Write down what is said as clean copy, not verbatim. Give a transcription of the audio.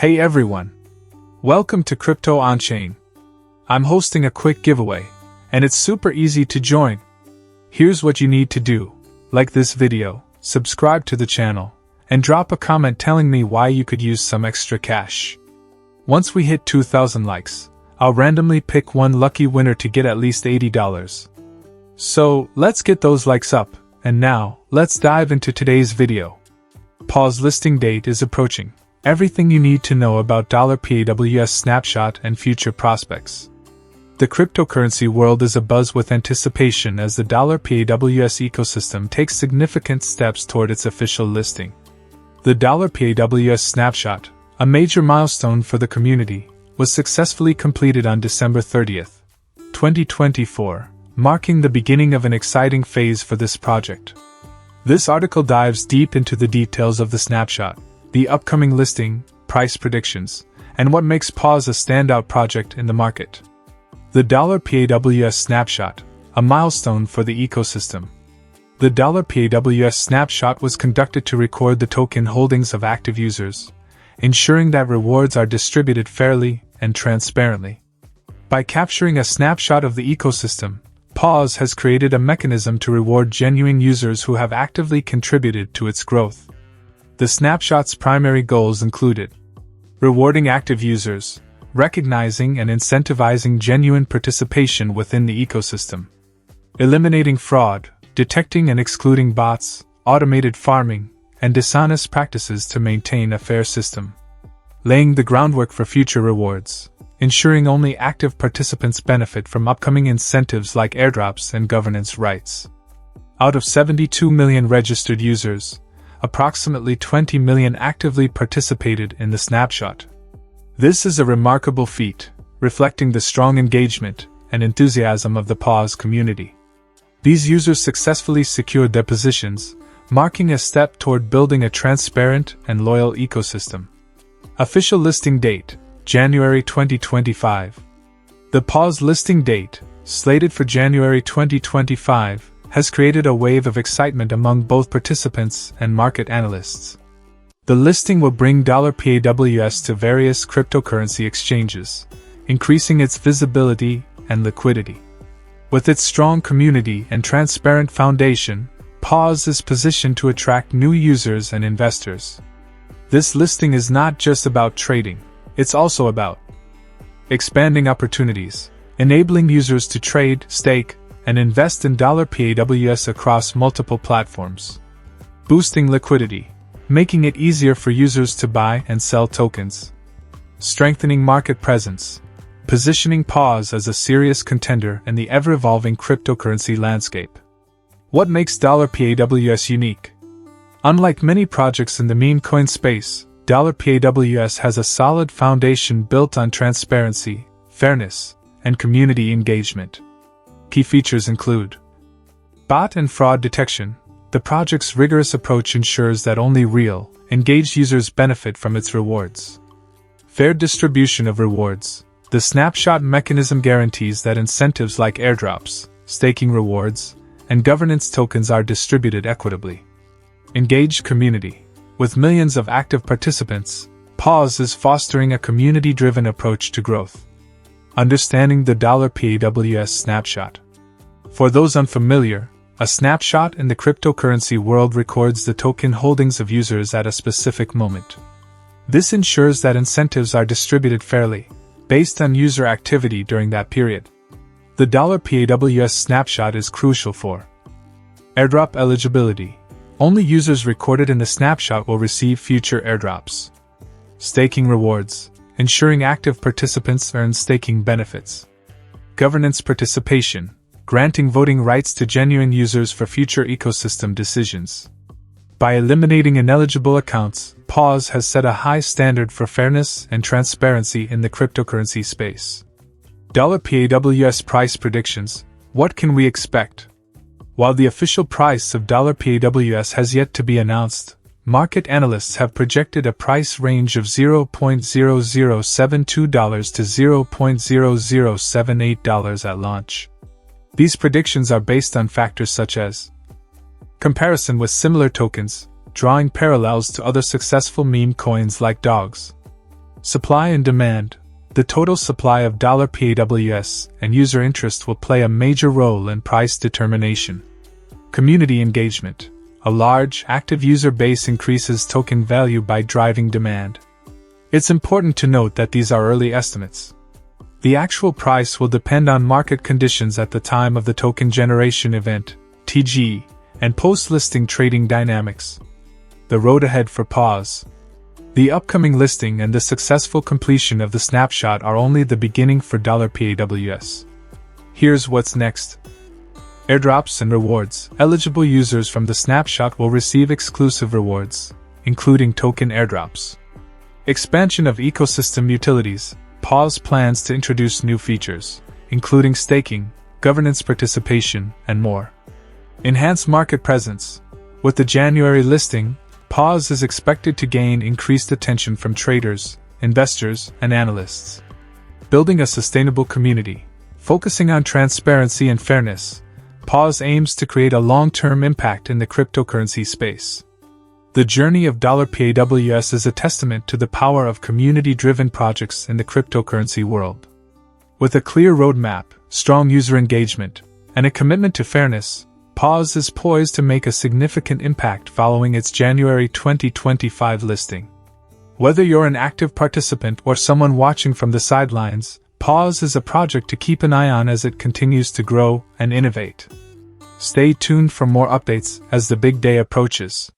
Hey everyone! Welcome to Crypto On-Chain. I'm hosting a quick giveaway, and it's super easy to join. Here's what you need to do. Like this video, subscribe to the channel, and drop a comment telling me why you could use some extra cash. Once we hit 2,000 likes, I'll randomly pick one lucky winner to get at least $80. So, let's get those likes up, and now, let's dive into today's video. PAWS listing date is approaching. Everything you need to know about $PAWS snapshot and future prospects. The cryptocurrency world is abuzz with anticipation as the $PAWS ecosystem takes significant steps toward its official listing. The $PAWS snapshot, a major milestone for the community, was successfully completed on December 30th, 2024, marking the beginning of an exciting phase for this project. This article dives deep into the details of the snapshot, the upcoming listing, price predictions, and what makes PAWS a standout project in the market. The $PAWS snapshot, a milestone for the ecosystem. The $PAWS snapshot was conducted to record the token holdings of active users, ensuring that rewards are distributed fairly and transparently. By capturing a snapshot of the ecosystem, PAWS has created a mechanism to reward genuine users who have actively contributed to its growth. The snapshot's primary goals included rewarding active users, recognizing and incentivizing genuine participation within the ecosystem, eliminating fraud, detecting and excluding bots, automated farming, and dishonest practices to maintain a fair system, laying the groundwork for future rewards, ensuring only active participants benefit from upcoming incentives like airdrops and governance rights. Out of 72 million registered users, approximately 20 million actively participated in the snapshot. This is a remarkable feat, reflecting the strong engagement and enthusiasm of the PAWS community. These users successfully secured their positions, marking a step toward building a transparent and loyal ecosystem. Official listing date, January 2025. The PAWS listing date, slated for January 2025, has created a wave of excitement among both participants and market analysts. The listing will bring $PAWS to various cryptocurrency exchanges, increasing its visibility and liquidity. With its strong community and transparent foundation, PAWS is positioned to attract new users and investors. This listing is not just about trading, it's also about expanding opportunities, enabling users to trade, stake, and invest in $PAWS across multiple platforms, boosting liquidity, making it easier for users to buy and sell tokens, strengthening market presence, positioning PAWS as a serious contender in the ever-evolving cryptocurrency landscape. What makes $PAWS unique? Unlike many projects in the meme coin space, $PAWS has a solid foundation built on transparency, fairness, and community engagement. Key features include bot and fraud detection. The project's rigorous approach ensures that only real, engaged users benefit from its rewards. Fair distribution of rewards. The snapshot mechanism guarantees that incentives like airdrops, staking rewards, and governance tokens are distributed equitably. Engaged community. With millions of active participants, PAWS is fostering a community-driven approach to growth. Understanding the $PAWS snapshot. For those unfamiliar, a snapshot in the cryptocurrency world records the token holdings of users at a specific moment. This ensures that incentives are distributed fairly, based on user activity during that period. The $PAWS snapshot is crucial for airdrop eligibility. Only users recorded in the snapshot will receive future airdrops. Staking rewards, ensuring active participants earn staking benefits. Governance participation, granting voting rights to genuine users for future ecosystem decisions. By eliminating ineligible accounts, PAWS has set a high standard for fairness and transparency in the cryptocurrency space. $PAWS price predictions. What can we expect? While the official price of $PAWS has yet to be announced, market analysts have projected a price range of $0.0072 to $0.0078 at launch. These predictions are based on factors such as comparison with similar tokens, drawing parallels to other successful meme coins like dogs, Supply and demand. The total supply of $PAWS and user interest will play a major role in price determination. Community engagement. A large, active user base increases token value by driving demand. It's important to note that these are early estimates. The actual price will depend on market conditions at the time of the token generation event, TG, and post-listing trading dynamics. The road ahead for PAWS. The upcoming listing and the successful completion of the snapshot are only the beginning for $PAWS. Here's what's next. Airdrops and rewards. Eligible users from the snapshot will receive exclusive rewards, including token airdrops. Expansion of ecosystem utilities. PAWS plans to introduce new features, including staking, governance participation, and more. Enhance market presence. With the January listing, PAWS is expected to gain increased attention from traders, investors, and analysts. Building a sustainable community. Focusing on transparency and fairness, PAWS aims to create a long-term impact in the cryptocurrency space. The journey of $PAWS is a testament to the power of community-driven projects in the cryptocurrency world. With a clear roadmap, strong user engagement, and a commitment to fairness, PAWS is poised to make a significant impact following its January 2025 listing. Whether you're an active participant or someone watching from the sidelines, PAWS is a project to keep an eye on as it continues to grow and innovate. Stay tuned for more updates as the big day approaches.